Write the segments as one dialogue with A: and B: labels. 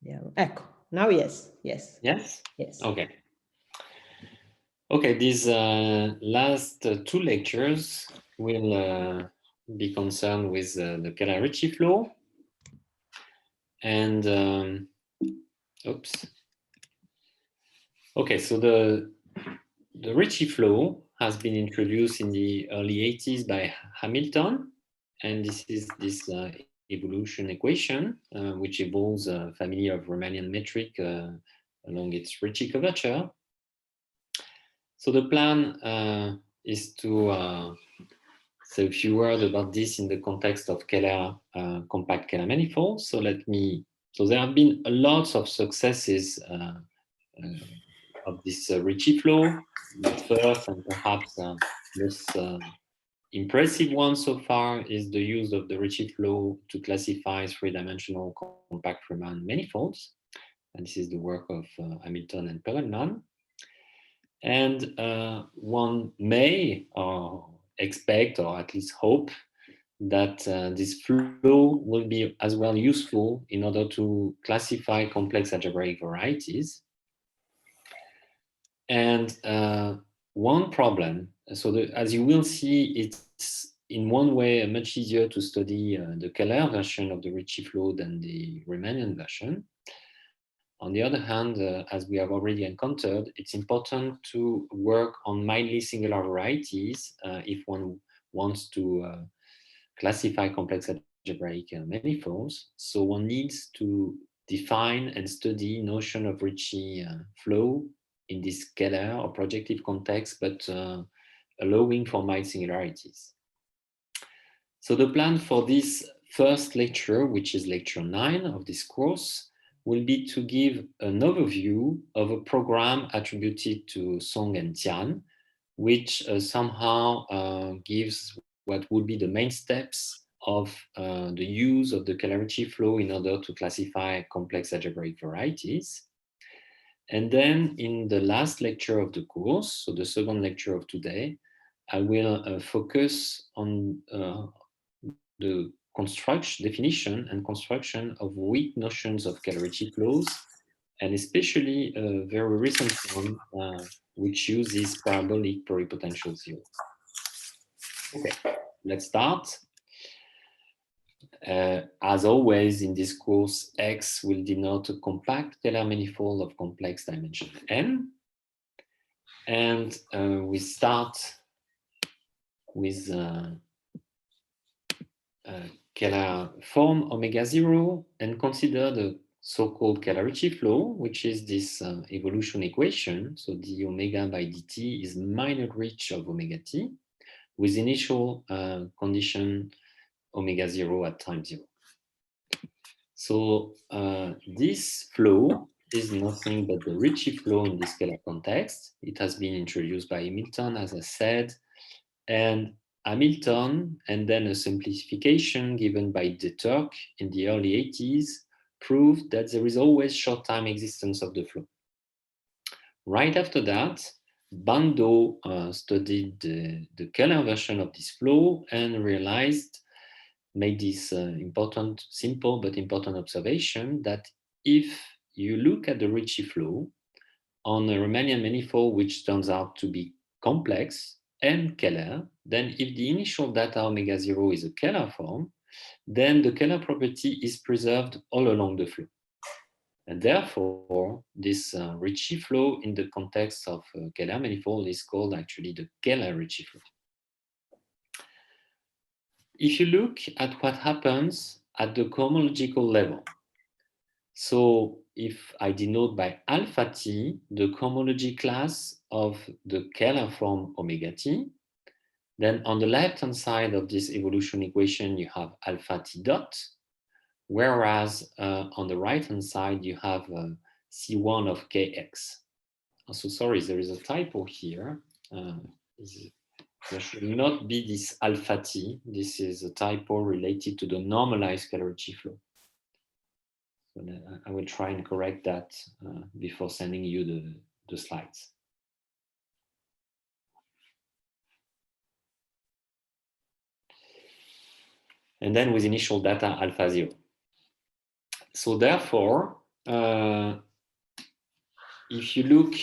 A: Vediamo. Ecco, now yes, yes.
B: Yes?
A: Yes.
B: Okay. Okay, these last two lectures will be concerned with the Kähler-Ricci flow. And, oops. Okay, so the Ricci flow has been introduced in the early 80s by Hamilton. And this is this evolution equation, which involves a family of Riemannian metric along its Ricci curvature. So the plan is to say a few words about this in the context of compact Kähler manifolds. So there have been lots of successes of this Ricci flow. The first and perhaps most impressive one so far is the use of the Ricci flow to classify three-dimensional compact Riemann manifolds. And this is the work of Hamilton and Perelman. And one may expect, or at least hope, that this flow will be as well useful in order to classify complex algebraic varieties. And one problem, so as you will see, it's in one way much easier to study the Kähler version of the Ricci flow than the Riemannian version. On the other hand, as we have already encountered, it's important to work on mildly singular varieties if one wants to classify complex algebraic manifolds. So one needs to define and study notion of Ricci flow in this scalar or projective context, but allowing for mild singularities. So the plan for this first lecture, which is lecture 9 of this course, will be to give an overview of a program attributed to Song and Tian, which somehow gives what would be the main steps of the use of the Kähler-Ricci flow in order to classify complex algebraic varieties. And then in the last lecture of the course, so the second lecture of today, I will focus on the definition and construction of weak notions of Kähler-Ricci flows, and especially a very recent one, which uses parabolic pluripotential zero. Okay, let's start. As always in this course, X will denote a compact Kähler manifold of complex dimension n. And we start with Kähler form omega 0 and consider the so-called Kähler-Ricci flow, which is this evolution equation. So d omega by dt is minor reach of omega t with initial condition omega 0 at time 0. So this flow is nothing but the Ricci flow in this scalar context. It has been introduced by Hamilton, as I said, and Hamilton, and then a simplification given by de Turck in the early 80s, proved that there is always short time existence of the flow. Right after that, Bando studied the Kähler version of this flow and made this important, simple but important observation that if you look at the Ricci flow on a Riemannian manifold, which turns out to be complex and Kähler, then if the initial data omega 0 is a Kähler form, then the Kähler property is preserved all along the flow. And therefore, this Ricci flow in the context of Kähler manifold is called actually the Kähler-Ricci flow. If you look at what happens at the cohomological level, so if I denote by alpha t the cohomology class of the Kähler form omega t, then on the left-hand side of this evolution equation, you have alpha t dot, whereas on the right-hand side, you have C1 of kx. Also, sorry, there is a typo here. There should not be this alpha t. This is a typo related to the normalized Kähler-Ricci flow. So I will try and correct that before sending you the slides. And then with initial data alpha 0. So therefore, if you look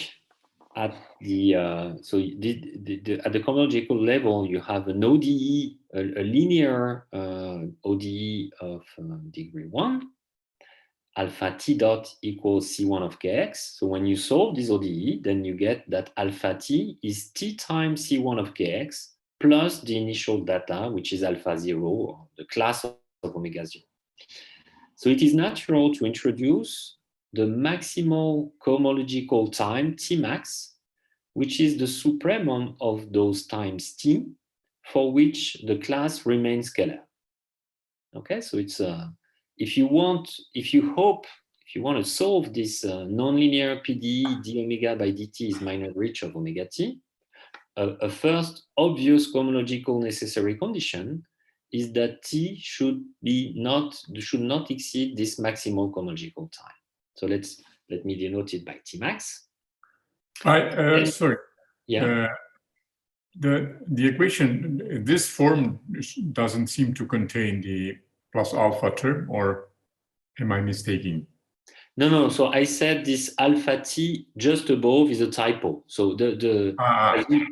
B: at the at the chronological level, you have an ODE, a linear ODE of degree 1. Alpha t dot equals C1 of kx. So when you solve this ODE, then you get that alpha t is t times C1 of kx plus the initial data, which is alpha 0, or the class of omega 0. So it is natural to introduce the maximal cohomological time, Tmax, which is the supremum of those times t, for which the class remains scalar. Okay, so it's if you want to solve this nonlinear PDE d omega by dt is minor reach of omega t, a first obvious cohomological necessary condition is that t should not exceed this maximal cohomological time. So let me denote it by Tmax.
C: Sorry.
B: Yeah.
C: The equation, this form doesn't seem to contain the plus alpha term, or am I mistaken?
B: No. So I said this alpha t just above is a typo. So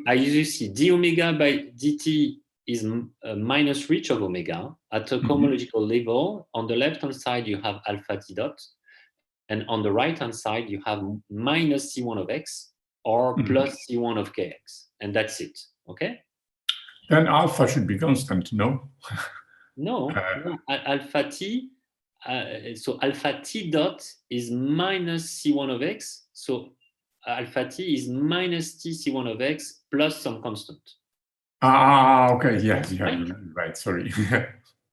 B: as you see, d omega by dt is a minus reach of omega at a cohomological level. On the left-hand side, you have alpha t dot, and on the right-hand side, you have minus c1 of x or plus c1 of kx, and that's it. Okay.
C: Then alpha should be constant, no?
B: No, alpha t. So alpha t dot is minus c1 of x. So alpha t is minus t c1 of x plus some constant.
C: Okay, yes, right, sorry.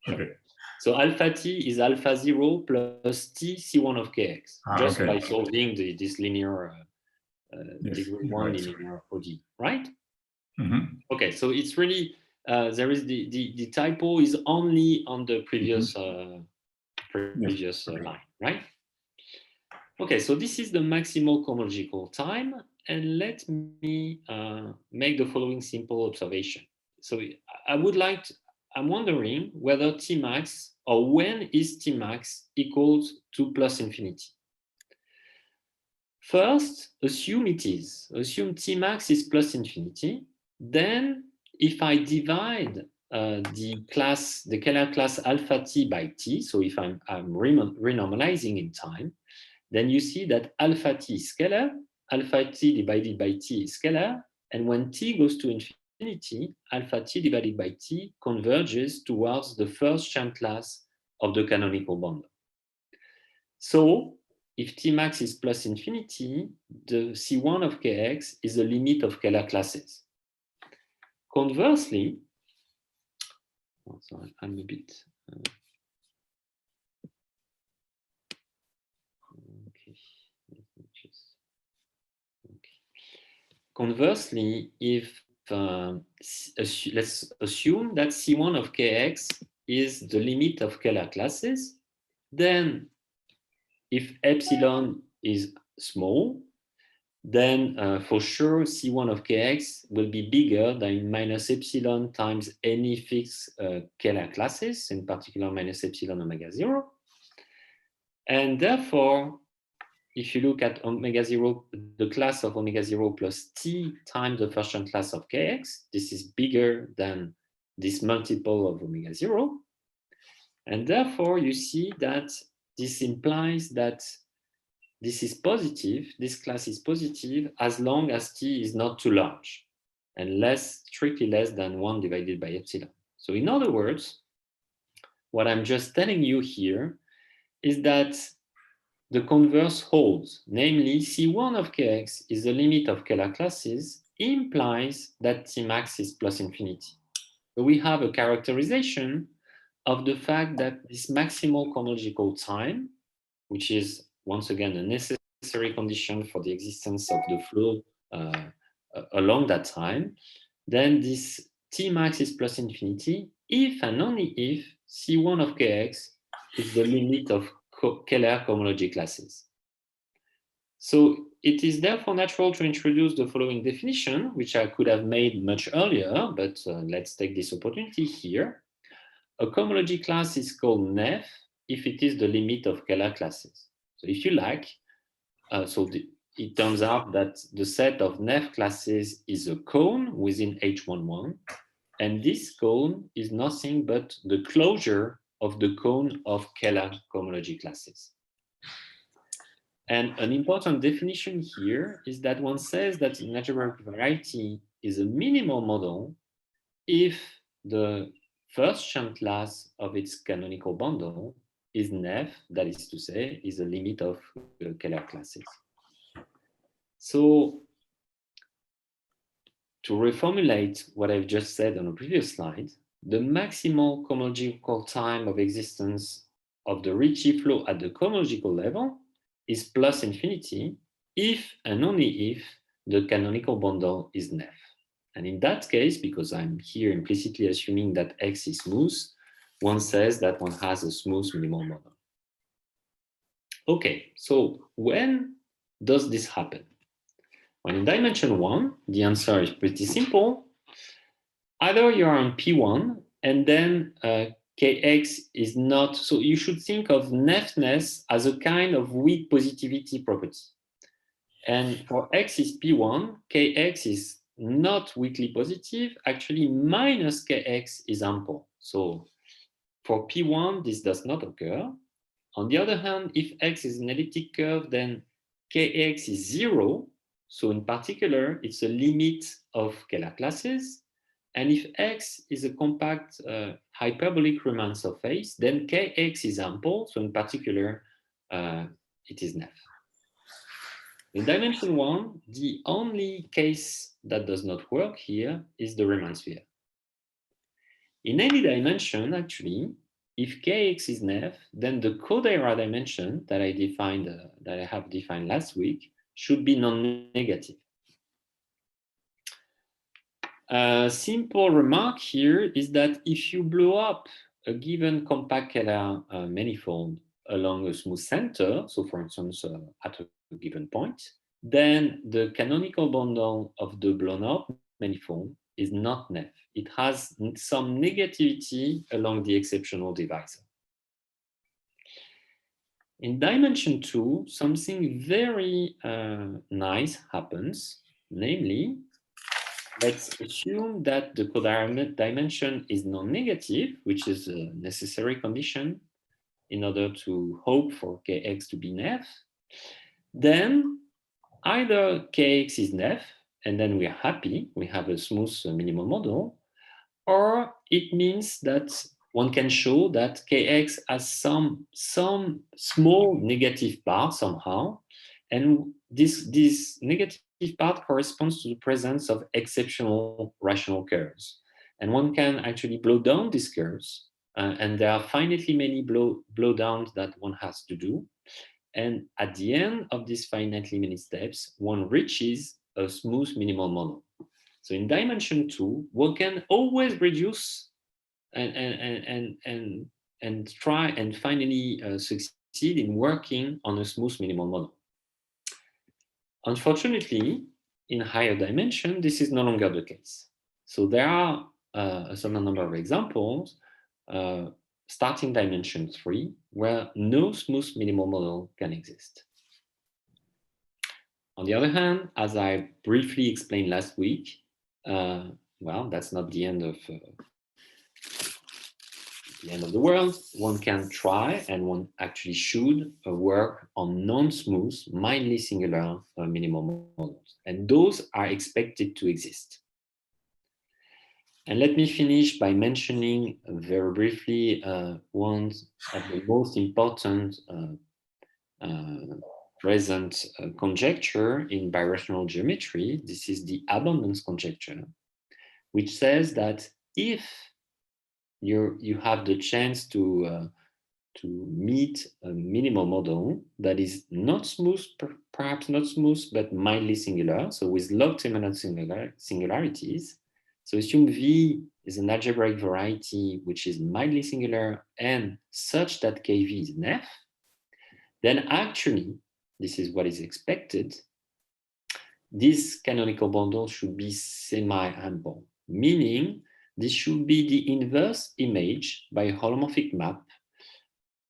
C: Okay.
B: So alpha t is alpha 0 plus t c1 of kx, just by solving this linear degree 1 linear ODE, right? Okay, so it's really, there is the typo is only on the previous line, right? Okay, so this is the maximal cohomological time, and let me make the following simple observation. So I'm wondering whether Tmax, or when is Tmax equals to plus infinity. First, assume Tmax is plus infinity. Then, if I divide the Kähler class alpha t by t, so if I'm renormalizing in time, then you see that alpha t is scalar, alpha t divided by t is scalar, and when t goes to infinity, alpha t divided by t converges towards the first Chern class of the canonical bundle. So, if Tmax is plus infinity, the C1 of Kx is the limit of Kähler classes. Conversely, I'm a bit. Conversely, if let's assume that C1 of Kx is the limit of Kähler classes, then if epsilon is small, then for sure C1 of Kx will be bigger than minus epsilon times any fixed Kähler classes, in particular minus epsilon omega 0. And therefore, if you look at omega 0, the class of omega 0 plus t times the first Chern class of Kx, this is bigger than this multiple of omega 0. And therefore, you see that this implies that this is positive, this class is positive as long as t is not too large and strictly less than 1 divided by epsilon. So in other words, what I'm just telling you here is that the converse holds, namely C1 of Kx is the limit of Kähler classes, implies that Tmax is plus infinity. So we have a characterization of the fact that this maximal cohomological time, which is once again a necessary condition for the existence of the flow along that time, then this Tmax is plus infinity if and only if C1 of Kx is the limit of Kähler cohomology classes. So it is therefore natural to introduce the following definition, which I could have made much earlier, but let's take this opportunity here. A cohomology class is called nef if it is the limit of Kähler classes. So if you like, it turns out that the set of Neff classes is a cone within H11, and this cone is nothing but the closure of the cone of Kähler cohomology classes. And an important definition here is that one says that an algebraic variety is a minimal model if the first Chern class of its canonical bundle is Neff, that is to say, is a limit of Kähler classes. So to reformulate what I've just said on a previous slide, the maximal cohomological time of existence of the Ricci flow at the cohomological level is plus infinity if and only if the canonical bundle is Neff. And in that case, because I'm here implicitly assuming that X is smooth, one says that one has a smooth minimal model. Okay, so when does this happen? When in dimension 1, the answer is pretty simple. Either you're on P1 and then Kx is not, so you should think of Neffness as a kind of weak positivity property. And for X is P1, Kx is not weakly positive, actually minus Kx is ample. So for P1, this does not occur. On the other hand, if X is an elliptic curve, then Kx is 0. So in particular, it's a limit of Kähler classes. And if X is a compact hyperbolic Riemann surface, then Kx is ample. So in particular, it is Neff. In dimension 1, the only case that does not work here is the Riemann sphere. In any dimension, actually, if Kx is Neff, then the Kodaira dimension that I have defined last week should be non-negative. A simple remark here is that if you blow up a given compact Kähler manifold along a smooth center, so for instance at a given point, then the canonical bundle of the blown up manifold is not Neff. It has some negativity along the exceptional divisor. In dimension 2, something very nice happens, namely, let's assume that the Kodaira dimension is non-negative, which is a necessary condition in order to hope for Kx to be Neff. Then either Kx is Neff, and then we are happy, we have a smooth minimal model, or it means that one can show that Kx has some small negative part somehow, and this negative part corresponds to the presence of exceptional rational curves. And one can actually blow down these curves, and there are finitely many blow downs that one has to do. And at the end of these finitely many steps, one reaches a smooth minimal model. So in dimension 2, one can always reduce and try and finally succeed in working on a smooth minimal model. Unfortunately, in higher dimension, this is no longer the case. So there are a certain number of examples starting dimension 3 where no smooth minimal model can exist. On the other hand, as I briefly explained last week, well, that's not the end of the world. One can try, and one actually should, work on non-smooth, mildly singular minimal models. And those are expected to exist. And let me finish by mentioning very briefly one of the most important present conjecture in birational geometry. This is the abundance conjecture, which says that if you have the chance to meet a minimal model that is not smooth, perhaps not smooth, but mildly singular, so with log terminal singularities. So assume V is an algebraic variety which is mildly singular and such that Kv is Neff, then actually, this is what is expected, this canonical bundle should be semi-ample, meaning this should be the inverse image by a holomorphic map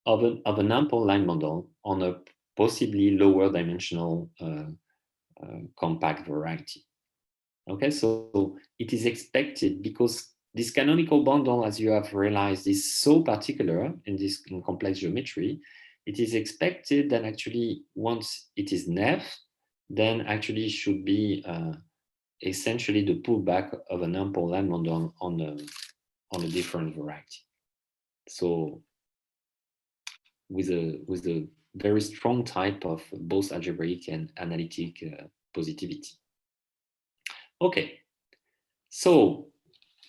B: of an ample line model on a possibly lower dimensional compact variety. Okay, so it is expected, because this canonical bundle, as you have realized, is so particular in complex geometry. It is expected that actually once it is Neff, then actually it should be essentially the pullback of an ample line bundle on a different variety. So with a very strong type of both algebraic and analytic positivity. Okay, so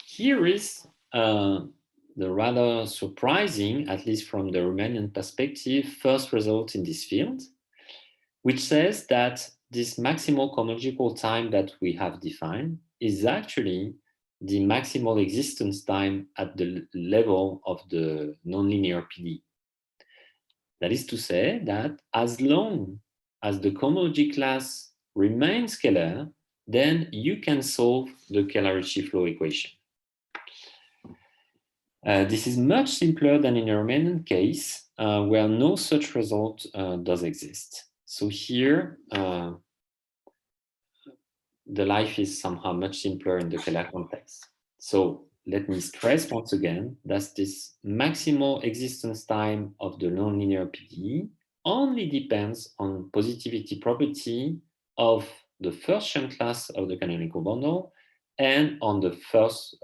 B: here is the rather surprising, at least from the Riemannian perspective, first result in this field, which says that this maximal cohomological time that we have defined is actually the maximal existence time at the level of the nonlinear PD. That is to say that as long as the cohomology class remains scalar, then you can solve the Kähler-Ricci flow equation. This is much simpler than in a Riemannian case, where no such result does exist. So here, the life is somehow much simpler in the Kähler context. So let me stress once again that this maximal existence time of the nonlinear PDE only depends on positivity property of the first Chern class of the canonical bundle and on the first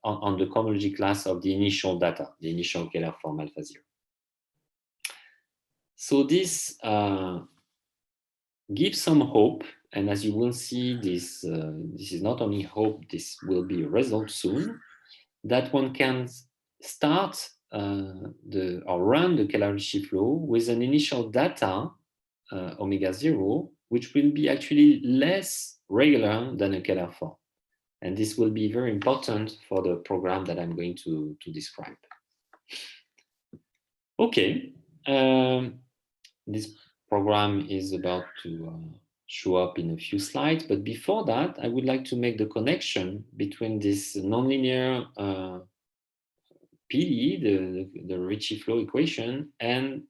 B: on the cohomology class of the initial data, the initial Kähler form alpha 0. So this gives some hope, and as you will see, this is not only hope, this will be a result soon, that one can start or run the Kähler-Ricci flow with an initial data omega 0, which will be actually less regular than a Kähler form. And this will be very important for the program that I'm going to describe. Okay, this program is about to show up in a few slides, but before that, I would like to make the connection between this nonlinear PD, the Ricci flow equation, and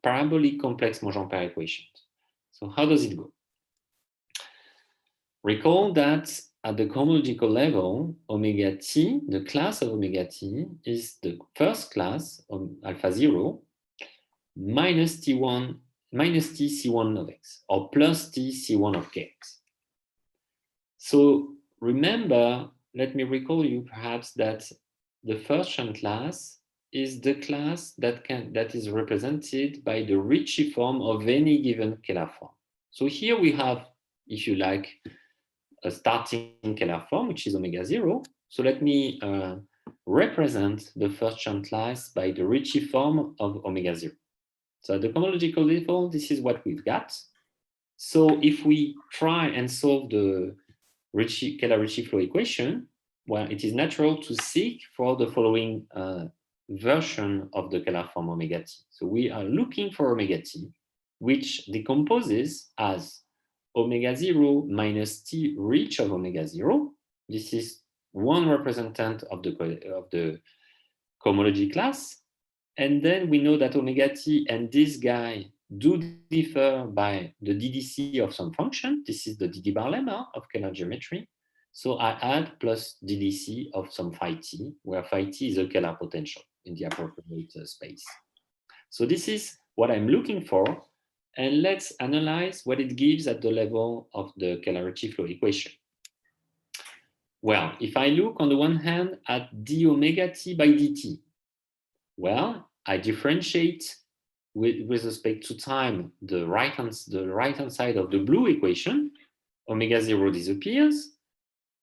B: parabolic complex Monge-Ampere equations. So how does it go? Recall that at the cohomological level, omega t, the class of omega t, is the first class of alpha 0 minus t1 minus t c1 of x, or plus t c1 of kx. So remember, let me recall you perhaps that the first Chern class is the class that is represented by the Ricci form of any given Kähler form. So here we have, if you like, a starting Kähler form, which is omega 0. So let me represent the first Chern class by the Ricci form of omega 0. So at the cohomological level, this is what we've got. So if we try and solve the Kähler-Ricci flow equation, well, it is natural to seek for the following version of the Kähler form omega t. So we are looking for omega t, which decomposes as omega 0 minus t reach of omega 0. This is one representant of the cohomology class. And then we know that omega t and this guy do differ by the DDC of some function. This is the DD bar lemma of Kähler geometry. So I add plus DDC of some phi t, where phi t is a Kähler potential in the appropriate space. So this is what I'm looking for. And let's analyze what it gives at the level of the Kähler-Ricci flow equation. Well, if I look on the one hand at d omega t by dt, well, I differentiate with respect to time the right hand side of the blue equation. Omega 0 disappears.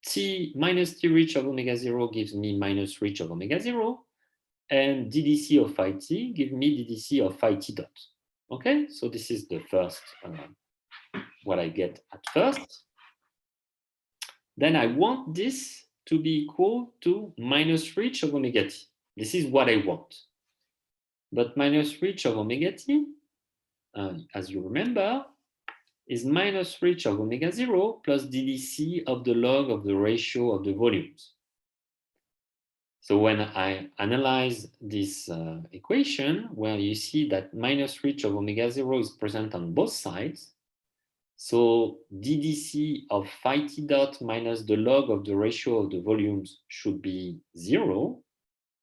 B: T minus t reach of omega 0 gives me minus reach of omega 0. And DDC of phi t gives me DDC of phi t dot. Okay, so this is the first, what I get at first. Then I want this to be equal to minus reach of omega t. This is what I want. But minus reach of omega t, as you remember, is minus reach of omega 0 plus DDC of the log of the ratio of the volumes. So when I analyze this equation, well, you see that minus reach of omega 0 is present on both sides. So DDC of phi t dot minus the log of the ratio of the volumes should be 0.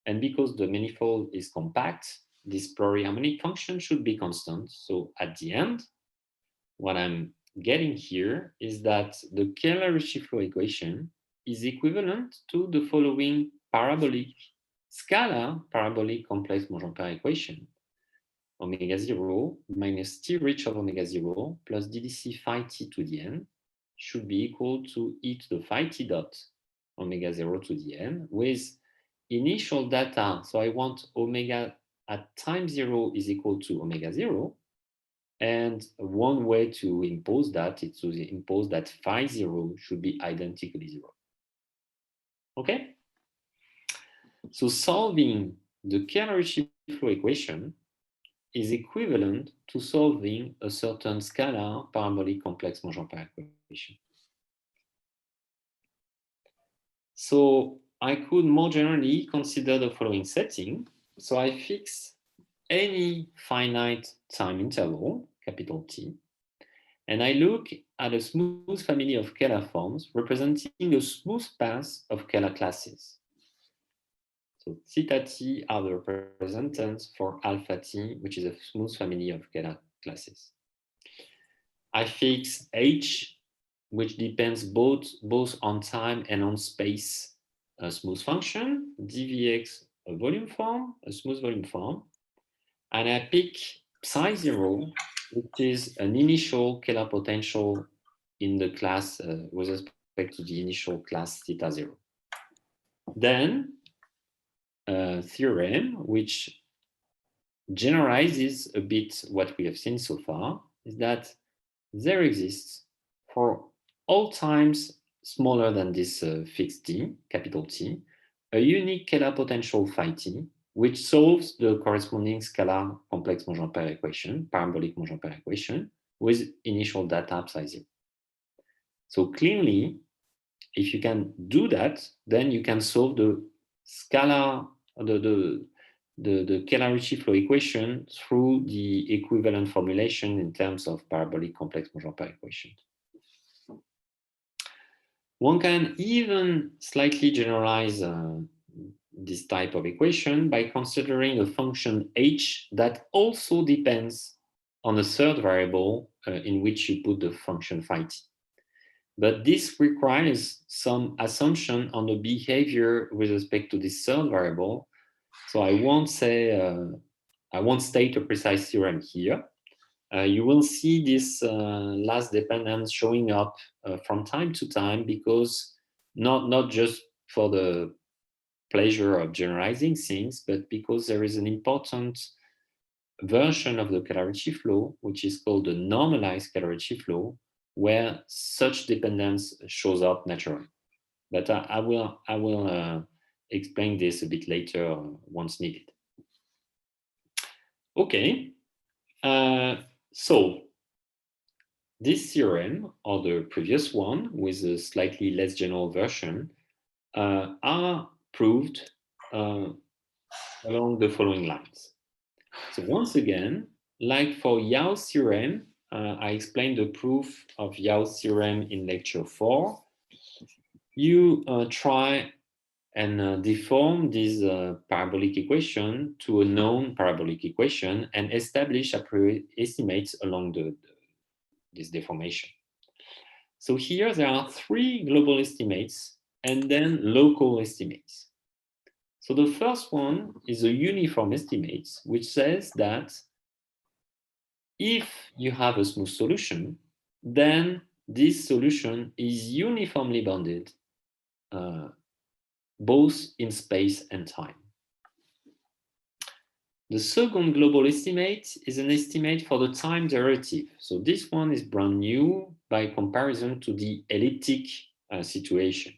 B: And because the manifold is compact, this pluriharmonic function should be constant. So at the end, what I'm getting here is that the Kähler-Ricci flow equation is equivalent to the following scalar parabolic complex Monge-Ampere equation. Omega 0 minus t reach of omega 0 plus ddc phi t to the n should be equal to e to the phi t dot omega 0 to the n with initial data. So I want omega at time 0 is equal to omega 0. And one way to impose that is to impose that phi 0 should be identically 0. Okay? So solving the Kähler-Ricci flow equation is equivalent to solving a certain scalar parabolic complex Monge-Ampere equation. So I could more generally consider the following setting. So I fix any finite time interval, capital T, and I look at a smooth family of Kähler forms representing a smooth path of Kähler classes. So theta t are the representatives for alpha t, which is a smooth family of Kähler classes. I fix H, which depends both on time and on space, a smooth function, dvx, a volume form, a smooth volume form. And I pick psi 0, which is an initial Kähler potential in the class with respect to the initial class theta 0. Then a theorem which generalizes a bit what we have seen so far is that there exists for all times smaller than this fixed t, capital T, a unique Kähler potential phi t, which solves the corresponding scalar complex Monge-Ampere equation, parabolic Monge-Ampere equation, with initial data psi 0. So clearly, if you can do that, then you can solve the scalar, the Kähler-Ricci flow equation through the equivalent formulation in terms of parabolic complex Monge-Ampere equation. One can even slightly generalize this type of equation by considering a function h that also depends on a third variable in which you put the function phi t. But this requires some assumption on the behavior with respect to this third variable. So I won't say, I won't state a precise theorem here. You will see this last dependence showing up from time to time because not just for the pleasure of generalizing things, but because there is an important version of the Kähler-Ricci flow, which is called the normalized Kähler-Ricci flow, where such dependence shows up naturally. But I will explain this a bit later once needed. Okay, so this theorem, or the previous one with a slightly less general version, are proved along the following lines. So once again, like for Yau's theorem, I explained the proof of Yau's theorem in lecture 4. You try and deform this parabolic equation to a known parabolic equation and establish a priori estimates along this deformation. So here there are 3 global estimates and then local estimates. So the first one is a uniform estimate, which says that if you have a smooth solution, then this solution is uniformly bounded both in space and time. The second global estimate is an estimate for the time derivative. So this one is brand new by comparison to the elliptic situation.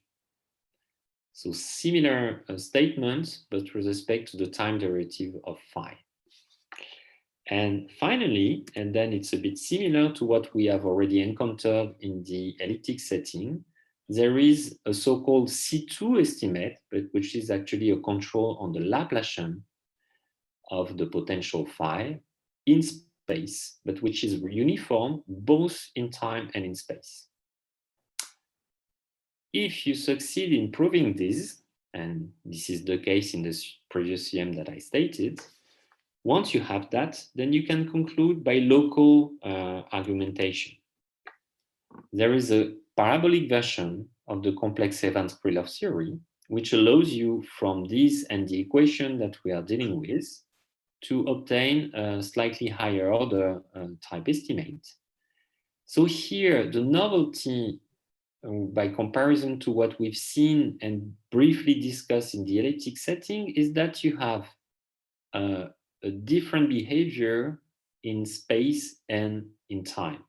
B: So similar statements, but with respect to the time derivative of phi. And finally, and then it's a bit similar to what we have already encountered in the elliptic setting, there is a so-called C2 estimate, but which is actually a control on the Laplacian of the potential phi in space, but which is uniform both in time and in space. If you succeed in proving this, and this is the case in the previous theorem that I stated, once you have that, then you can conclude by local argumentation. There is a parabolic version of the complex Evans-Krylov theory, which allows you from this and the equation that we are dealing with to obtain a slightly higher order type estimate. So here, the novelty by comparison to what we've seen and briefly discussed in the elliptic setting is that you have a different behavior in space and in time.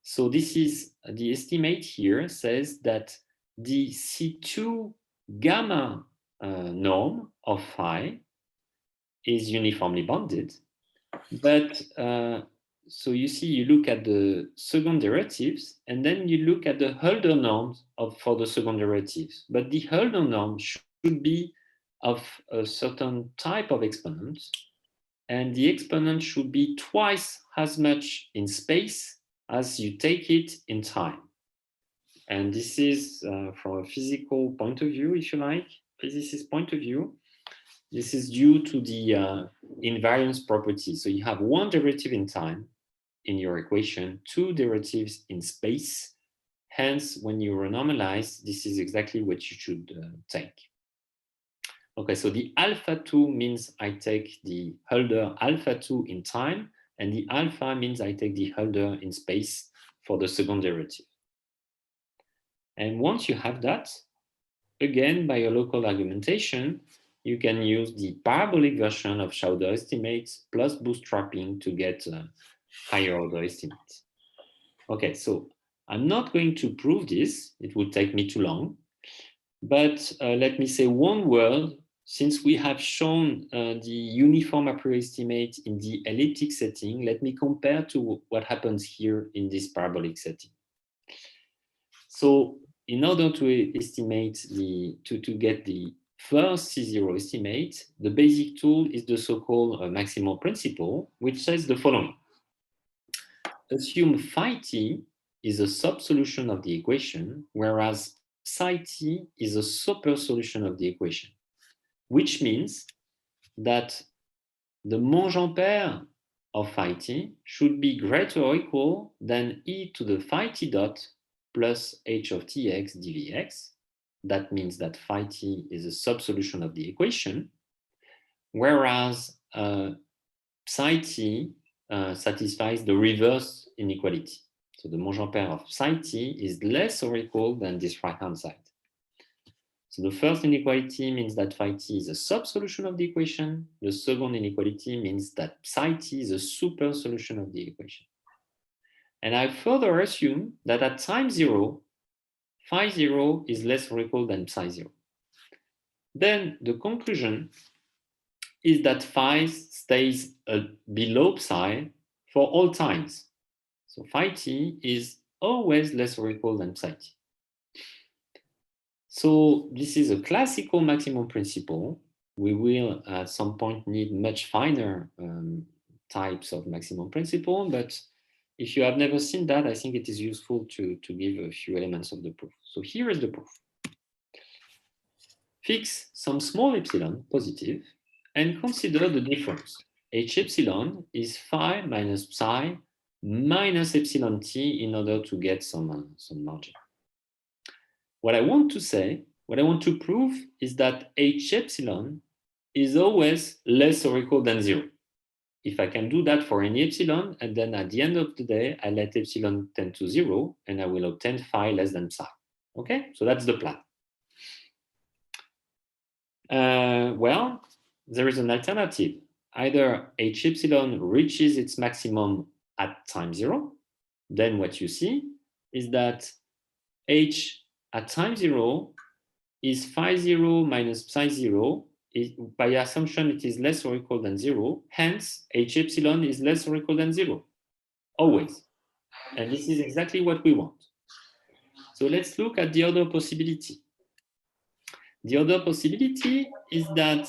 B: So this is the estimate here says that the C2 gamma norm of phi is uniformly bounded, but so you see, you look at the second derivatives, and then you look at the Hölder norms for the second derivatives. But the Hölder norm should be of a certain type of exponent, and the exponent should be twice as much in space as you take it in time. And this is from a physical point of view, if you like, physicist point of view. This is due to the invariance property. So you have one derivative in time in your equation, two derivatives in space. Hence, when you renormalize, this is exactly what you should take. Okay, so the alpha 2 means I take the Hölder alpha 2 in time, and the alpha means I take the Hölder in space for the second derivative. And once you have that, again, by a local argumentation, you can use the parabolic version of Schauder estimates plus bootstrapping to get higher order estimates. Okay, so I'm not going to prove this. It would take me too long. But let me say one word. Since we have shown the uniform a priori estimate in the elliptic setting, let me compare to what happens here in this parabolic setting. So in order to estimate to get the first C0 estimate, the basic tool is the so-called Maximal principle, which says the following. Assume phi t is a sub-solution of the equation, whereas psi t is a super-solution of the equation, which means that the Monge-Ampere of phi t should be greater or equal than e to the phi t dot plus h of tx dvx. That means that phi t is a sub-solution of the equation, whereas psi t satisfies the reverse inequality. So the Monge-Ampere of psi t is less or equal than this right-hand side. So the first inequality means that phi t is a sub-solution of the equation. The second inequality means that psi t is a super solution of the equation. And I further assume that at time 0, phi 0 is less or equal than psi 0. Then the conclusion is that phi stays below psi for all times. So phi t is always less or equal than psi t. So this is a classical maximum principle. We will at some point need much finer types of maximum principle, but if you have never seen that, I think it is useful to give a few elements of the proof. So here is the proof. Fix some small epsilon positive and consider the difference. H epsilon is phi minus psi minus epsilon t in order to get some margin. What I want to say, what I want to prove is that H epsilon is always less or equal than 0. If I can do that for any epsilon, and then at the end of the day, I let epsilon tend to 0, and I will obtain phi less than psi. Okay, so that's the plan. Well, there is an alternative. Either H epsilon reaches its maximum at time 0, then what you see is that H at time 0 is phi 0 minus psi 0. By assumption, it is less or equal than 0. Hence, H epsilon is less or equal than 0, always. And this is exactly what we want. So let's look at the other possibility. The other possibility is that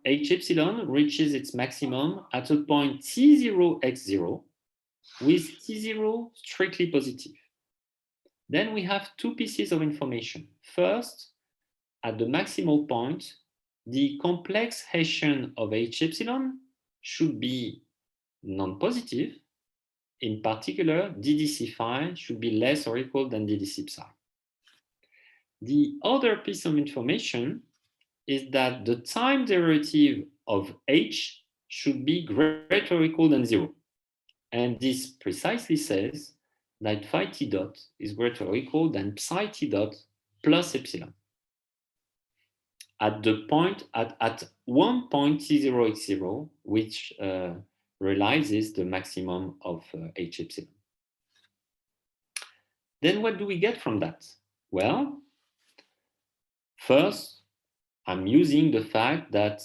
B: H epsilon reaches its maximum at a point T0 x0 with T0 strictly positive. Then we have two pieces of information. First, at the maximal point, the complex Hessian of H epsilon should be non-positive. In particular, DDC phi should be less or equal than DDC psi. The other piece of information is that the time derivative of H should be greater or equal than 0. And this precisely says that phi t dot is greater or equal than psi t dot plus epsilon. At the point, at one point T0 x0, which realizes the maximum of H epsilon. Then what do we get from that? Well, first, I'm using the fact that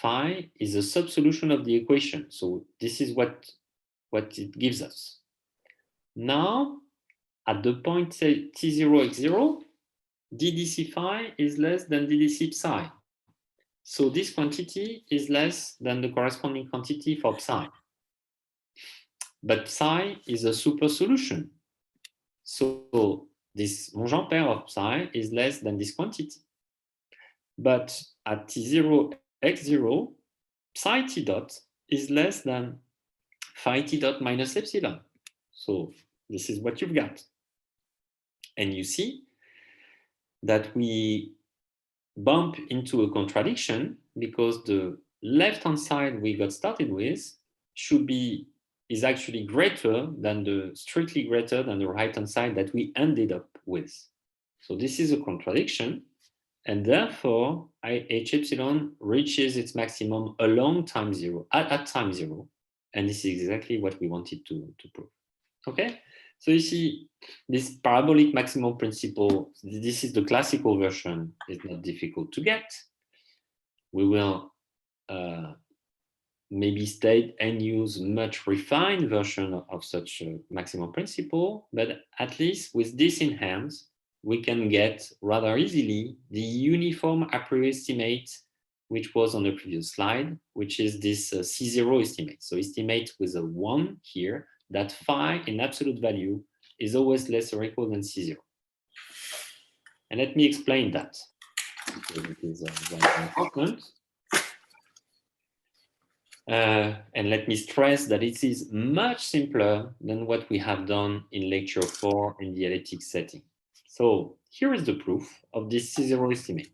B: phi is a subsolution of the equation. So this is what it gives us. Now, at the point T0 x0, DDC phi is less than DDC psi. So this quantity is less than the corresponding quantity for psi. But psi is a super solution. So this Monge-Ampere of psi is less than this quantity. But at T0 x0, psi t dot is less than phi t dot minus epsilon. So this is what you've got. And you see that we bump into a contradiction because the left-hand side we got started with is actually strictly greater than the right-hand side that we ended up with. So this is a contradiction, and therefore H epsilon reaches its maximum along time zero, at time zero, and this is exactly what we wanted to prove. Okay, so you see this parabolic maximum principle, this is the classical version, it's not difficult to get. We will maybe state and use much refined version of such a maximum principle, but at least with this in hand, we can get rather easily the uniform a priori estimate, which was on the previous slide, which is this C0 estimate. So estimate with a 1 here, that phi in absolute value is always less or equal than C0. And let me explain that, because it is very important. And let me stress that it is much simpler than what we have done in lecture 4 in the elliptic setting. So here is the proof of this C0 estimate.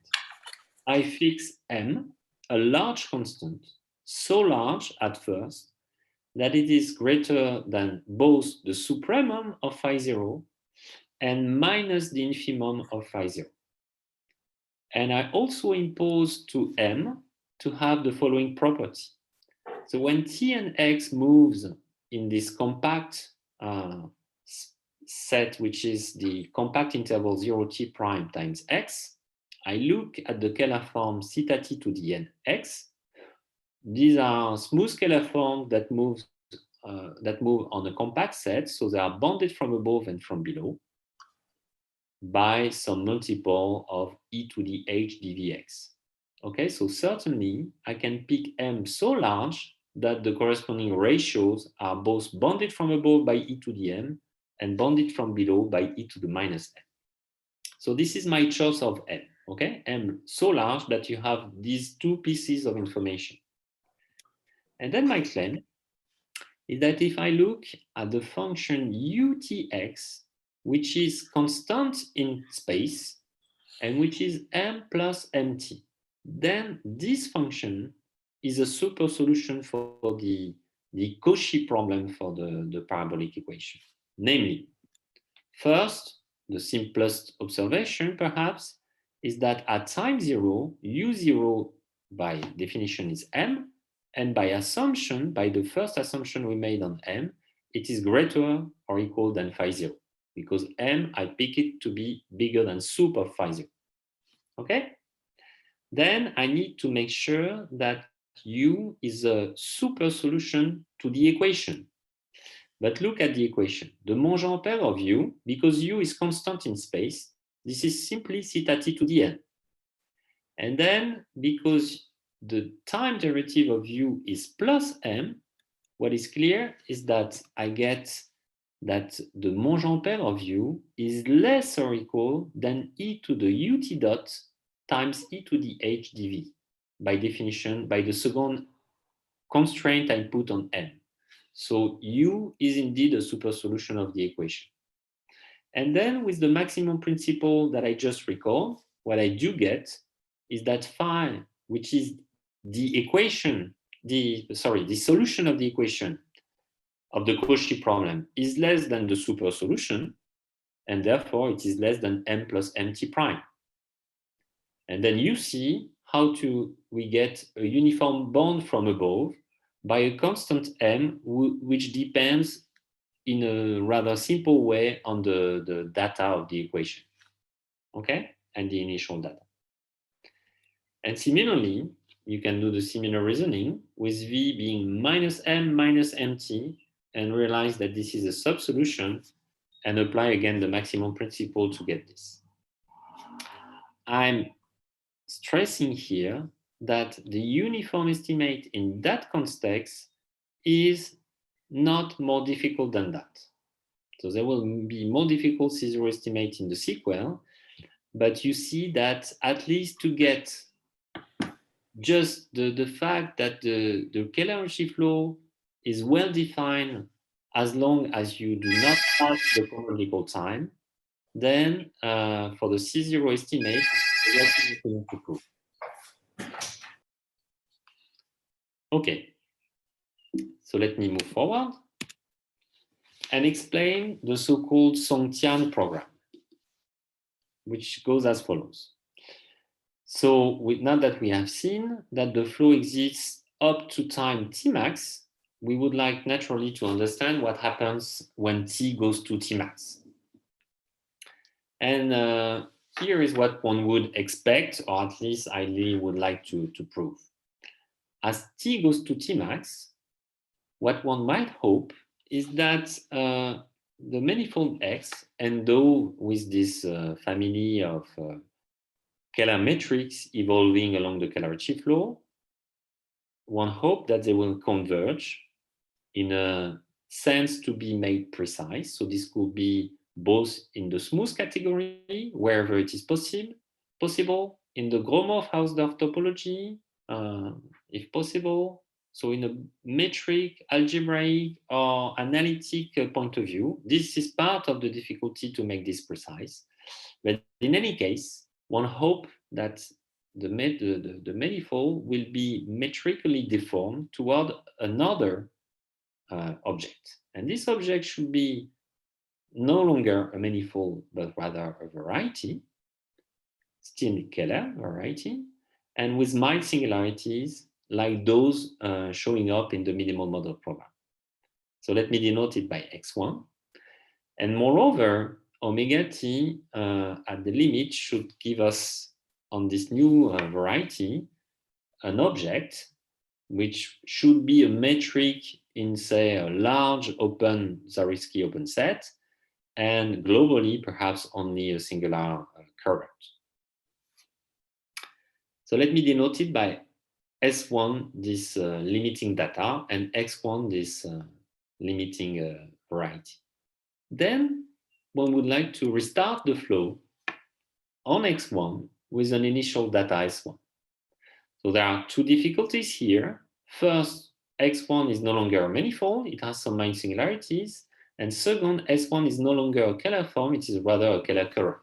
B: I fix M, a large constant, so large at first that it is greater than both the supremum of phi 0 and minus the infimum of phi 0. And I also impose to M to have the following property. So when t and x moves in this compact set, which is the compact interval 0t prime times x, I look at the scalar form theta t to the n x. These are smooth scalar forms that move on a compact set, so they are bounded from above and from below by some multiple of e to the h dvx. Okay, so certainly I can pick M so large that the corresponding ratios are both bounded from above by e to the m and bounded from below by e to the minus m. So this is my choice of M, okay? M so large that you have these two pieces of information. And then my claim is that if I look at the function utx, which is constant in space, and which is m plus mt, then this function is a super solution for the Cauchy problem for the parabolic equation. Namely, first, the simplest observation perhaps is that at time 0, u0 by definition is m, and by assumption, by the first assumption we made on m, it is greater or equal than phi 0, because m, I pick it to be bigger than sup of phi 0. Okay? Then I need to make sure that U is a super solution to the equation. But look at the equation. The Monge-Ampere of u, because u is constant in space, this is simply theta t to the n. And then because the time derivative of u is plus m, what is clear is that I get that the Monge-Ampere of u is less or equal than e to the ut dot times e to the h dv, by definition, by the second constraint I put on m. So u is indeed a super solution of the equation. And then with the maximum principle that I just recalled, what I do get is that phi, which is the equation, the solution of the equation of the Cauchy problem, is less than the super solution, and therefore it is less than m plus mt prime. And then you see how we get a uniform bond from above by a constant m, which depends in a rather simple way on the data of the equation, okay, and the initial data. And similarly, you can do the similar reasoning with v being minus m minus mt and realize that this is a sub-solution and apply again the maximum principle to get this. I'm stressing here that the uniform estimate in that context is not more difficult than that. So there will be more difficult C0 estimate in the sequel, but you see that at least to get just the fact that the Kähler-Ricci flow is well defined as long as you do not pass the canonical time, then for the C0 estimate, it's relatively to prove. Okay, so let me move forward and explain the so-called Song-Tian program, which goes as follows. So now that we have seen that the flow exists up to time Tmax, we would like naturally to understand what happens when t goes to Tmax. And here is what one would expect, or at least I really would like to prove. As t goes to Tmax, what one might hope is that the manifold X, and though with this family of Kähler metrics evolving along the Kähler-Ricci flow, one hope that they will converge in a sense to be made precise. So this could be both in the smooth category, wherever it is possible, in the Gromov-Hausdorff topology, if possible, so in a metric, algebraic, or analytic point of view. This is part of the difficulty to make this precise. But in any case, one hope that the manifold will be metrically deformed toward another object. And this object should be no longer a manifold, but rather a variety, still Kähler variety, and with mild singularities like those showing up in the minimal model program. So let me denote it by x1. And moreover, omega t at the limit should give us on this new variety an object which should be a metric in, say, a large open Zariski open set, and globally perhaps only a singular current. So let me denote it by S1, this limiting data, and X1, this limiting variety. Then one would like to restart the flow on X1 with an initial data S1. So there are two difficulties here. First, X1 is no longer a manifold, it has some mild singularities. And second, S1 is no longer a Kähler form, it is rather a Kähler current.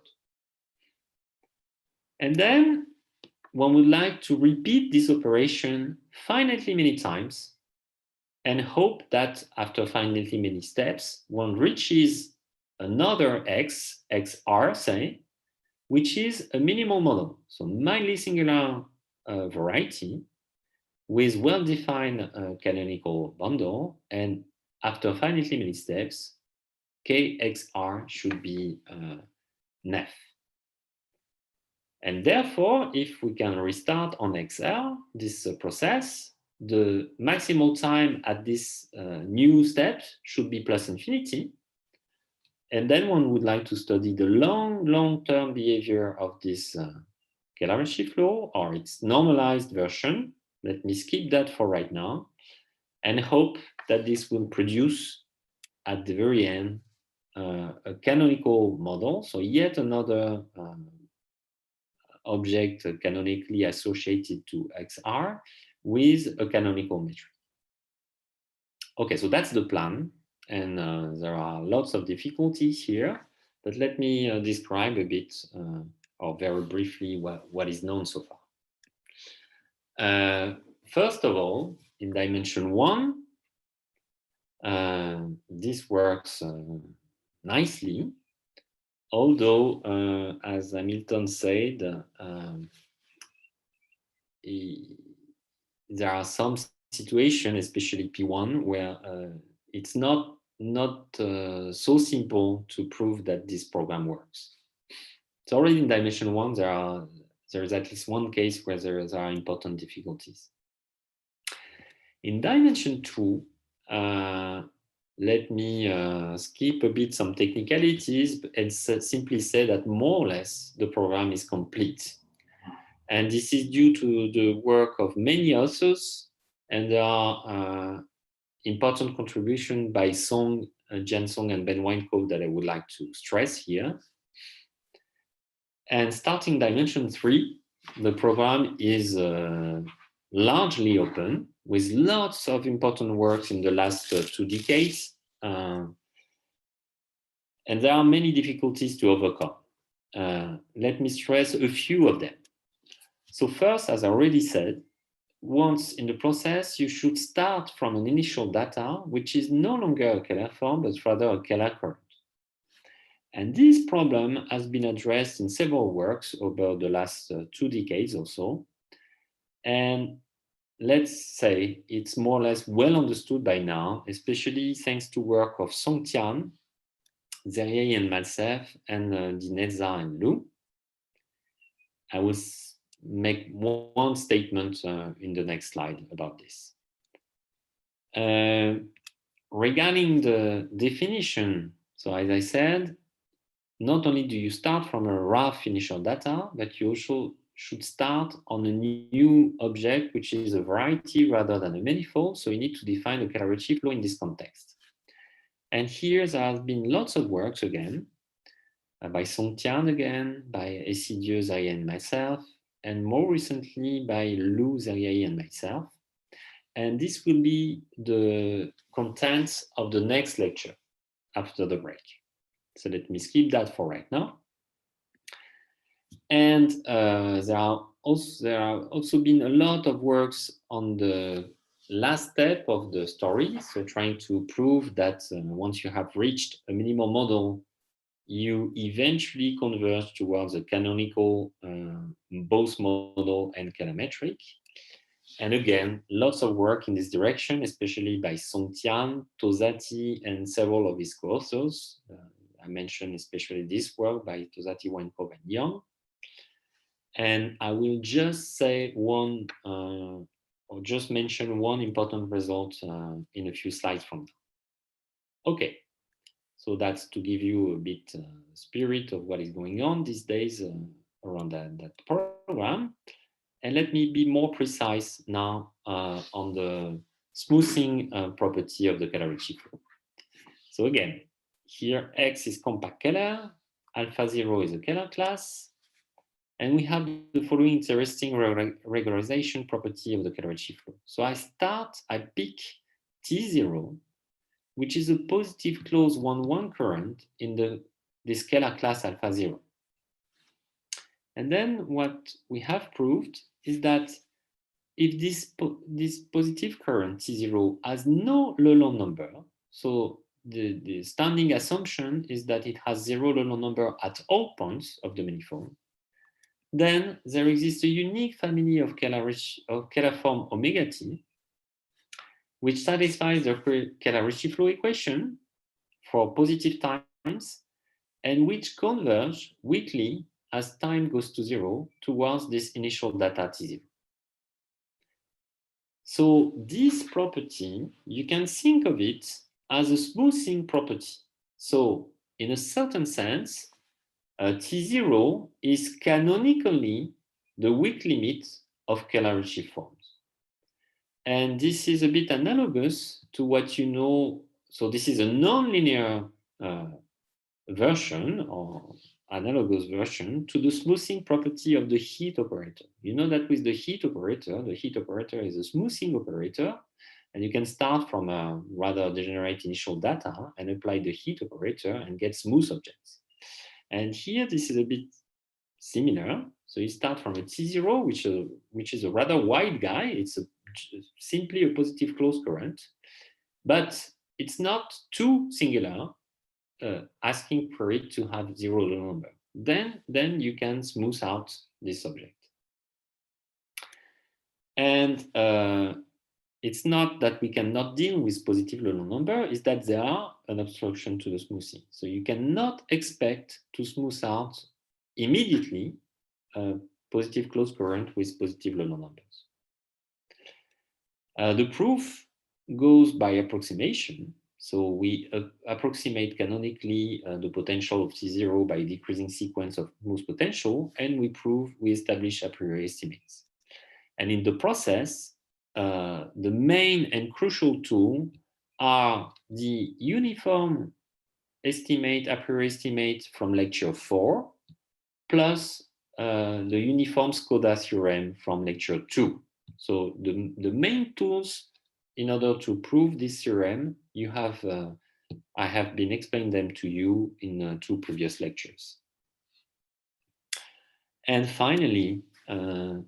B: And then one would like to repeat this operation finitely many times and hope that after finitely many steps, one reaches another X, XR, say, which is a minimal model. So mildly singular variety with well-defined canonical bundle, and after finitely many steps, KXR should be NEF. And therefore, if we can restart on XR, this process, the maximal time at this new step should be plus infinity. And then one would like to study the long-term behavior of this Kähler-Ricci flow or its normalized version. Let me skip that for right now and hope that this will produce at the very end a canonical model. So yet another object canonically associated to XR with a canonical metric. Okay, so that's the plan. And there are lots of difficulties here, but let me describe a bit or very briefly what is known so far. First of all, in dimension 1, this works nicely, although, as Hamilton said, there are some situations, especially P1, where it's not so simple to prove that this program works. So already in dimension 1, there is at least one case where there are important difficulties. In dimension 2, let me skip a bit some technicalities and simply say that more or less the program is complete. And this is due to the work of many authors, and there are important contributions by Song, Jan Song, and Ben Wynkoop that I would like to stress here. And starting dimension 3, the program is largely open with lots of important works in the last 2 decades. And there are many difficulties to overcome. Let me stress a few of them. So first, as I already said, once in the process, you should start from an initial data, which is no longer a Kähler form, but rather a Kähler current. And this problem has been addressed in several works over the last 2 decades or so. And let's say it's more or less well understood by now, especially thanks to work of Songtian, Zerrier and Malsev, and Dinezza and Liu. I will make one statement in the next slide about this. Regarding the definition, so as I said, not only do you start from a rough initial data, but you also should start on a new object, which is a variety rather than a manifold. So you need to define a Kähler-Ricci flow in this context. And here there has been lots of works again, by Songtian again, by Essidieu, Zerrier, and myself, and more recently by Liu, Zerrier, and myself. And this will be the contents of the next lecture after the break. So let me skip that for right now. And there are also been a lot of works on the last step of the story. So trying to prove that once you have reached a minimal model, you eventually converge towards a canonical Bose model and Kähler metric. And again, lots of work in this direction, especially by Songtian, Tosati, and several of his co-authors. I mentioned especially this work by Tosati, Wynkoop, and Young. And I will just say one, or just mention one important result in a few slides from now. Okay, so that's to give you a bit spirit of what is going on these days around that program. And let me be more precise now on the smoothing property of the Kähler-Ricci flow. So again, here X is compact Kähler, alpha 0 is a Kähler class, and we have the following interesting regularization property of the Kähler-Ricci flow. So I pick T0, which is a positive closed 1-1 current in this Kähler class alpha 0. And then what we have proved is that if this positive current T0 has no Lalande number, so the standing assumption is that it has 0 Lalande number at all points of the manifold, then there exists a unique family of Kähler form omega t, which satisfies the Kähler-Ricci flow equation for positive times and which converge weakly as time goes to 0 towards this initial data T0. So this property, you can think of it as a smoothing property. So in a certain sense, T0 is canonically the weak limit of Kähler-Ricci forms. And this is a bit analogous to what you know. So this is a nonlinear version or analogous version to the smoothing property of the heat operator. You know that with the heat operator is a smoothing operator, and you can start from a rather degenerate initial data and apply the heat operator and get smooth objects. And here, this is a bit similar. So you start from a T0, which is a rather wide guy. It's simply a positive closed current, but it's not too singular, asking for it to have zero low number. Then you can smooth out this object. And it's not that we cannot deal with positive low number, it's that there are an obstruction to the smoothing. So you cannot expect to smooth out immediately a positive closed current with positive low numbers. The proof goes by approximation. So we approximate canonically the potential of T0 by decreasing sequence of smooth potential, and we establish a priori estimates. And in the process, the main and crucial tool are the uniform estimate, a priori estimate from lecture 4, plus the uniform Skoda theorem from lecture 2. So the main tools in order to prove this theorem, you have, I have been explaining them to you in 2 previous lectures. And finally,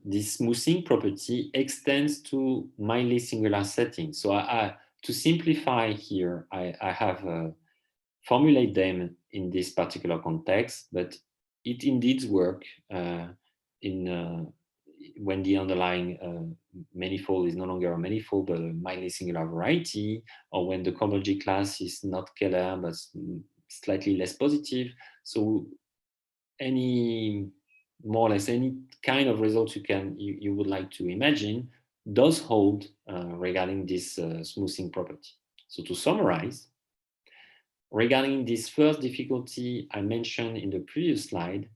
B: this smoothing property extends to mildly singular settings. So to simplify here, I have formulated them in this particular context, but it indeed works when the underlying manifold is no longer a manifold, but a mildly singular variety, or when the cohomology class is not Kähler, but slightly less positive. So more or less any kind of result you would like to imagine does hold regarding this smoothing property. So to summarize, regarding this first difficulty I mentioned in the previous slide,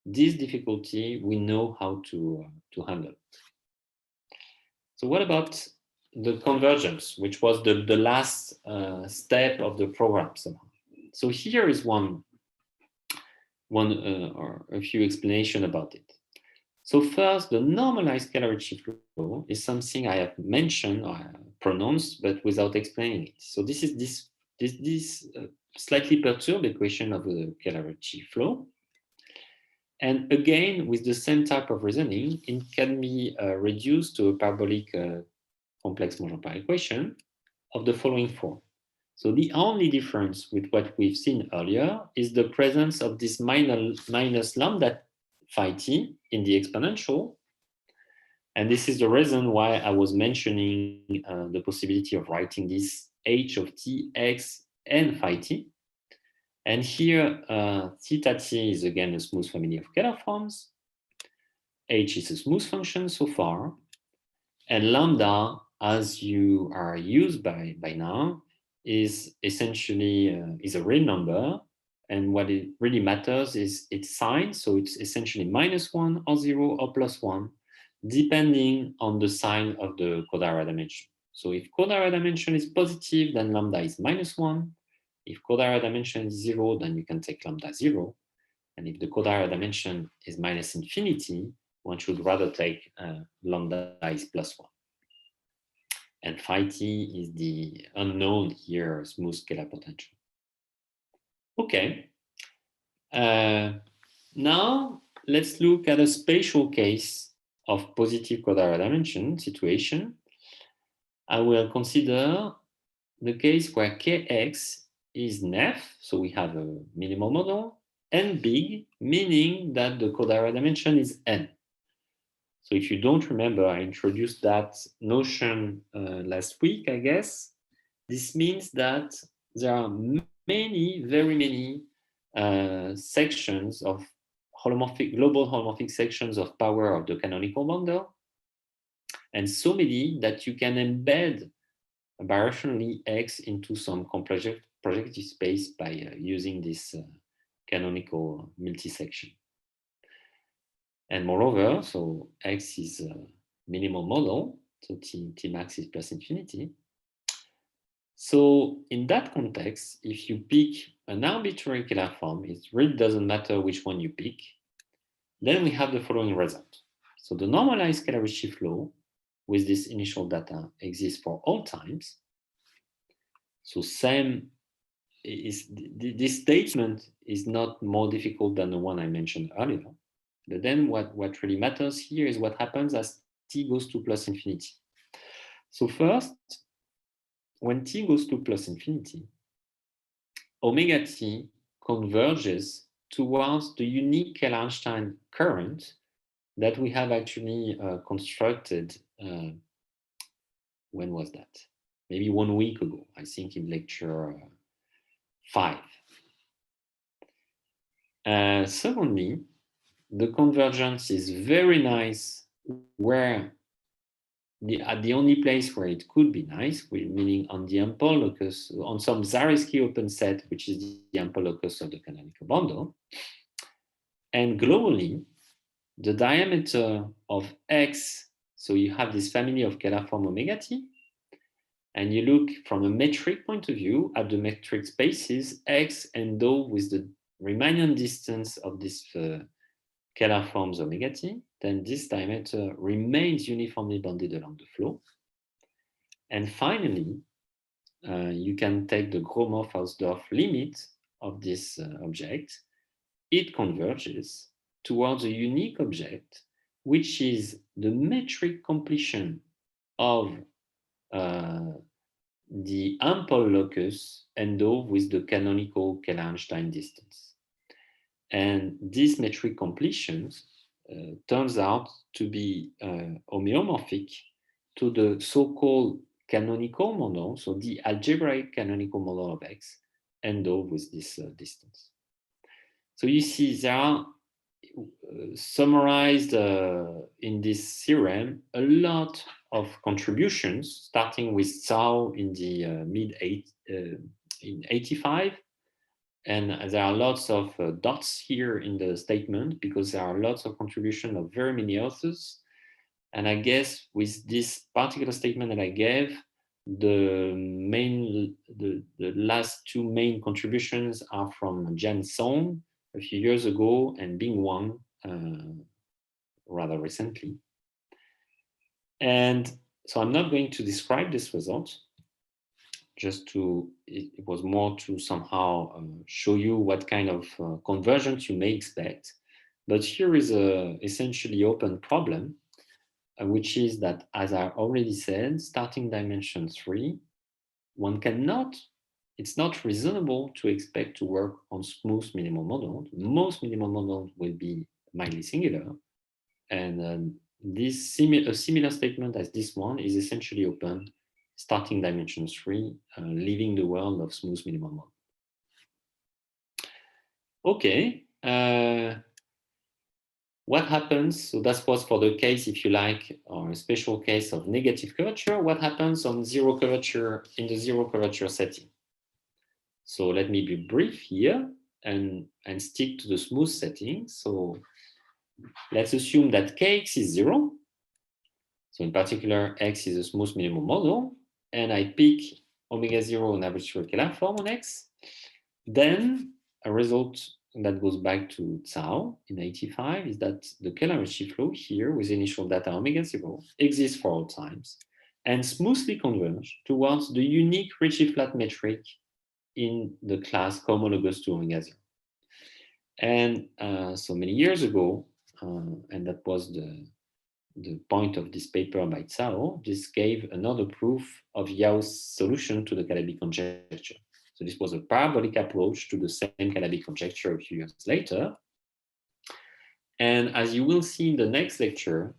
B: this difficulty we know how to handle. So what about the convergence, which was the last step of the program? So here is one or a few explanations about it. So first, the normalized Kähler-Ricci flow is something I have mentioned or pronounced, but without explaining it. So this is this slightly perturbed equation of the Kähler-Ricci flow. And again, with the same type of reasoning, it can be reduced to a parabolic complex Monge-Ampere equation of the following form. So the only difference with what we've seen earlier is the presence of this minus lambda phi t in the exponential. And this is the reason why I was mentioning the possibility of writing this h of t, x, and phi t. And here, theta t is again a smooth family of Kähler forms. H is a smooth function so far. And lambda, as you are used by now, is essentially is a real number. And what it really matters is its sign. So it's essentially -1 or 0 or +1, depending on the sign of the Kodaira dimension. So if Kodaira dimension is positive, then lambda is -1. If Kodaira dimension is 0, then you can take lambda 0. And if the Kodaira dimension is -infinity, one should rather take lambda is +1. And phi t is the unknown here, smooth scalar potential. Okay. Now let's look at a spatial case of positive Kodaira dimension situation. I will consider the case where kx is nef, so we have a minimal model, and big, meaning that the Kodaira dimension is n. So if you don't remember, I introduced that notion last week, I guess. This means that there are very many sections of global holomorphic sections of power of the canonical bundle. and so many that you can embed birationally X into some projective space by using this canonical multisection. And moreover, so X is a minimal model, so T max is plus infinity. So in that context, if you pick an arbitrary Kähler form, it really doesn't matter which one you pick, then we have the following result. So the normalized Kähler-Ricci flow with this initial data exists for all times. So same is this statement is not more difficult than the one I mentioned earlier. But then what really matters here is what happens as t goes to plus infinity. So first, when t goes to plus infinity, omega t converges towards the unique Kähler-Einstein current that we have actually constructed. When was that? Maybe 1 week ago, I think in lecture 5. Secondly, the convergence is very nice where at the only place where it could be nice, meaning on the ample locus, on some Zariski open set, which is the ample locus of the canonical bundle. And globally, the diameter of X, so you have this family of Kähler form omega t, and you look from a metric point of view at the metric spaces X and O with the Riemannian distance of this Kähler forms omega t, then this diameter remains uniformly bounded along the flow. And finally, you can take the Gromov-Hausdorff limit of this object. It converges towards a unique object, which is the metric completion of the ample locus endowed with the canonical Kähler-Einstein distance. And these metric completions turns out to be homeomorphic to the so-called canonical model, so the algebraic canonical model of X endowed with this distance. So you see there are summarized in this theorem a lot of contributions, starting with Zhao in the in 85. And there are lots of dots here in the statement because there are lots of contributions of very many authors. And I guess with this particular statement that I gave, the last two main contributions are from Jian Song a few years ago and Bing Wang rather recently. And so I'm not going to describe this result, just to, it was more to somehow show you what kind of convergence you may expect. But here is a essentially open problem, which is that, as I already said, starting dimension 3, one cannot, it's not reasonable to expect to work on smooth minimal models. Most minimal models will be mildly singular. And this a similar statement as this one is essentially open, starting dimension 3, leaving the world of smooth minimal model. Okay. What happens, so that was for the case, if you like, or a special case of negative curvature. What happens on zero curvature, in the zero curvature setting? So let me be brief here and stick to the smooth setting. So let's assume that Kx is 0. So in particular, X is a smooth minimal model, and I pick omega 0 an arbitrary Kähler form on X. Then a result that goes back to Zhao in 85 is that the Kähler-Ricci flow here with initial data omega 0 exists for all times and smoothly converge towards the unique Ricci flat metric in the class homologous to omega 0. And so many years ago, and that was the point of this paper by Zhao, this gave another proof of Yau's solution to the Calabi conjecture. So this was a parabolic approach to the same Calabi conjecture a few years later. And as you will see in the next lecture,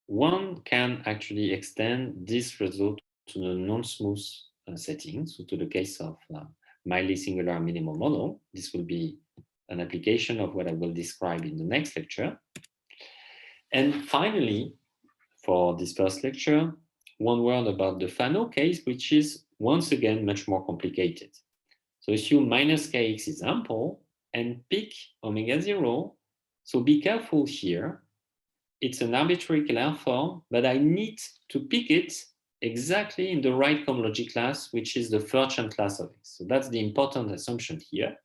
B: one can actually extend this result to the non-smooth setting, so to the case of mildly singular minimal model. This will be an application of what I will describe in the next lecture. And finally, for this first lecture, one word about the Fano case, which is once again much more complicated. So assume minus kx is ample and pick omega 0. So be careful here. It's an arbitrary Kähler form, but I need to pick it exactly in the right cohomology class, which is the Furchan class of X. So that's the important assumption here.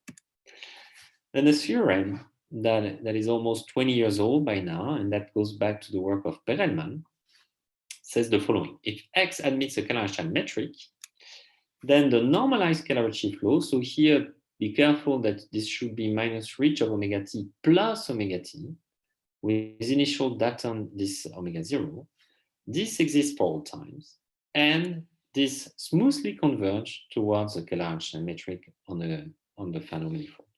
B: Then the theorem that is almost 20 years old by now, and that goes back to the work of Perelman, says the following. If X admits a Kähler-Ricci metric, then the normalized Kähler-Ricci flow, so here be careful that this should be minus reach of omega t plus omega t, with initial datum this omega 0, this exists for all times, and this smoothly converge towards the Kähler-Ricci metric on the Fano manifold.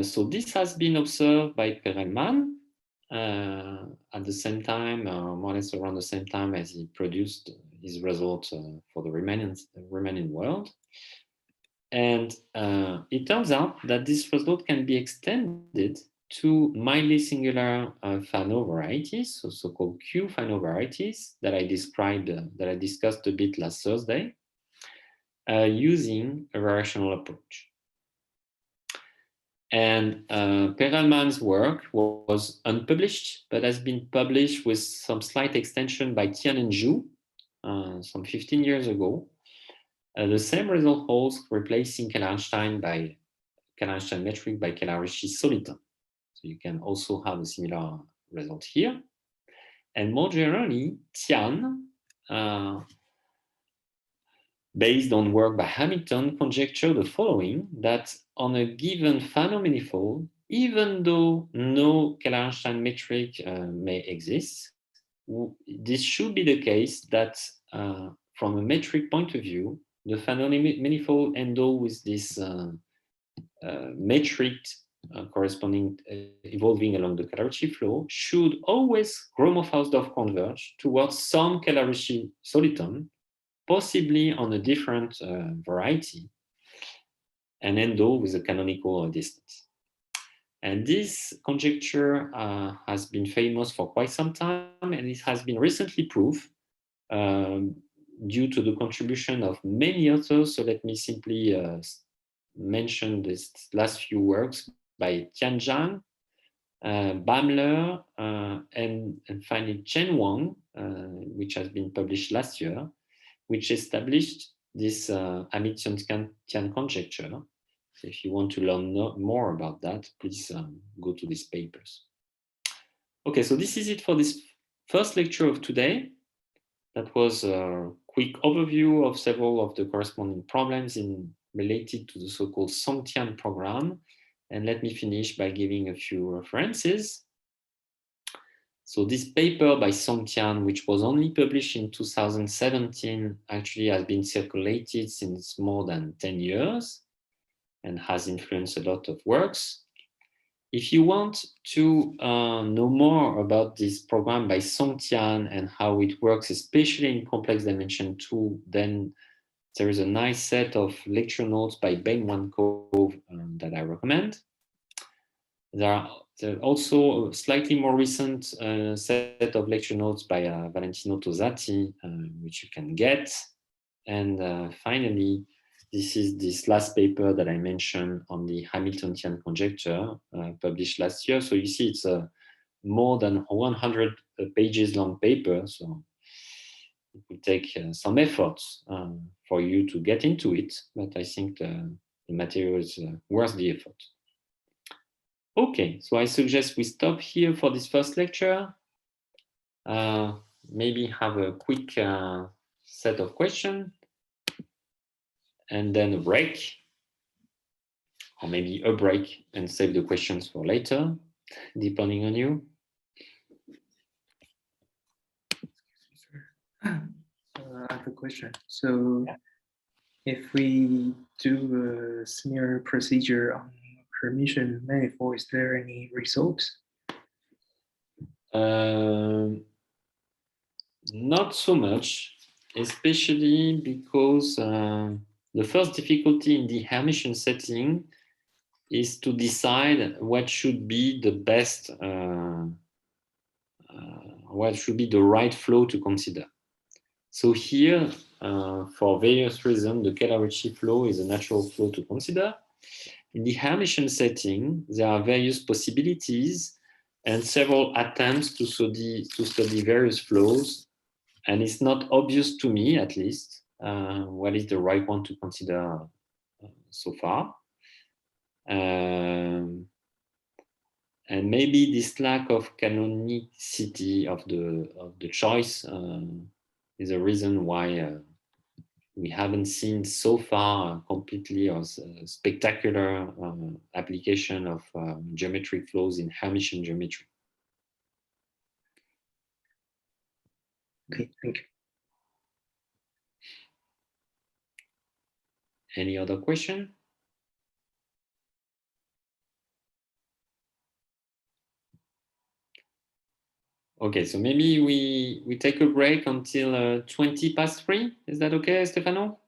B: So this has been observed by Perelman at the same time, more or less around the same time as he produced his result for the Riemannian world. And it turns out that this result can be extended to mildly singular Fano varieties, so-called Q Fano varieties that I described, that I discussed a bit last Thursday, using a variational approach. And Perelman's work was unpublished, but has been published with some slight extension by Tian and Zhu some 15 years ago. The same result holds, replacing Kähler-Einstein metric by Kähler-Ricci soliton. So you can also have a similar result here. And more generally, Tian, based on work by Hamilton, conjectured the following, that on a given Fano manifold, even though no Kähler-Einstein metric may exist, this should be the case that from a metric point of view, the Fano manifold endowed with this metric corresponding evolving along the Kähler-Ricci flow should always Gromov-Hausdorff converge towards some Kähler-Ricci soliton, possibly on a different variety, and endowed with a canonical distance. And this conjecture has been famous for quite some time, and it has been recently proved due to the contribution of many authors. So let me simply mention these last few works by Tianzhang, Bamler, and finally Chen Wang, which has been published last year, which established this Hamilton-Tian conjecture. So if you want to learn more about that, please go to these papers. Okay, so this is it for this first lecture of today. That was a quick overview of several of the corresponding problems related to the so-called Song-Tian program. And let me finish by giving a few references. So this paper by Song-Tian, which was only published in 2017, actually has been circulated since more than 10 years and has influenced a lot of works. If you want to know more about this program by Song-Tian and how it works, especially in complex dimension 2, then there is a nice set of lecture notes by Ben Cove that I recommend. There are also a slightly more recent set of lecture notes by Valentino Tosatti, which you can get. And finally, this is this last paper that I mentioned on the Hamilton-Tian conjecture, published last year. So you see it's a more than 100 pages long paper. So it will take some effort for you to get into it, but I think the material is worth the effort. Okay, so I suggest we stop here for this first lecture. Maybe have a quick set of questions, and then a break, or maybe a break and save the questions for later, depending on you.
D: I have a question. So if we do a similar procedure on Hermitian manifold, is there any results?
B: Not so much, especially because the first difficulty in the Hermitian setting is to decide what should be the best what should be the right flow to consider. So here, for various reasons, the Kähler-Ricci flow is a natural flow to consider. In the Hermitian setting, there are various possibilities and several attempts to study various flows, and it's not obvious to me, at least, what is the right one to consider so far. And maybe this lack of canonicity of the choice is a reason why we haven't seen so far completely or spectacular application of geometric flows in Hermitian geometry.
D: Okay, thank you.
B: Any other question? Okay, so maybe we take a break until 20 past 3. Is that okay, Stefano?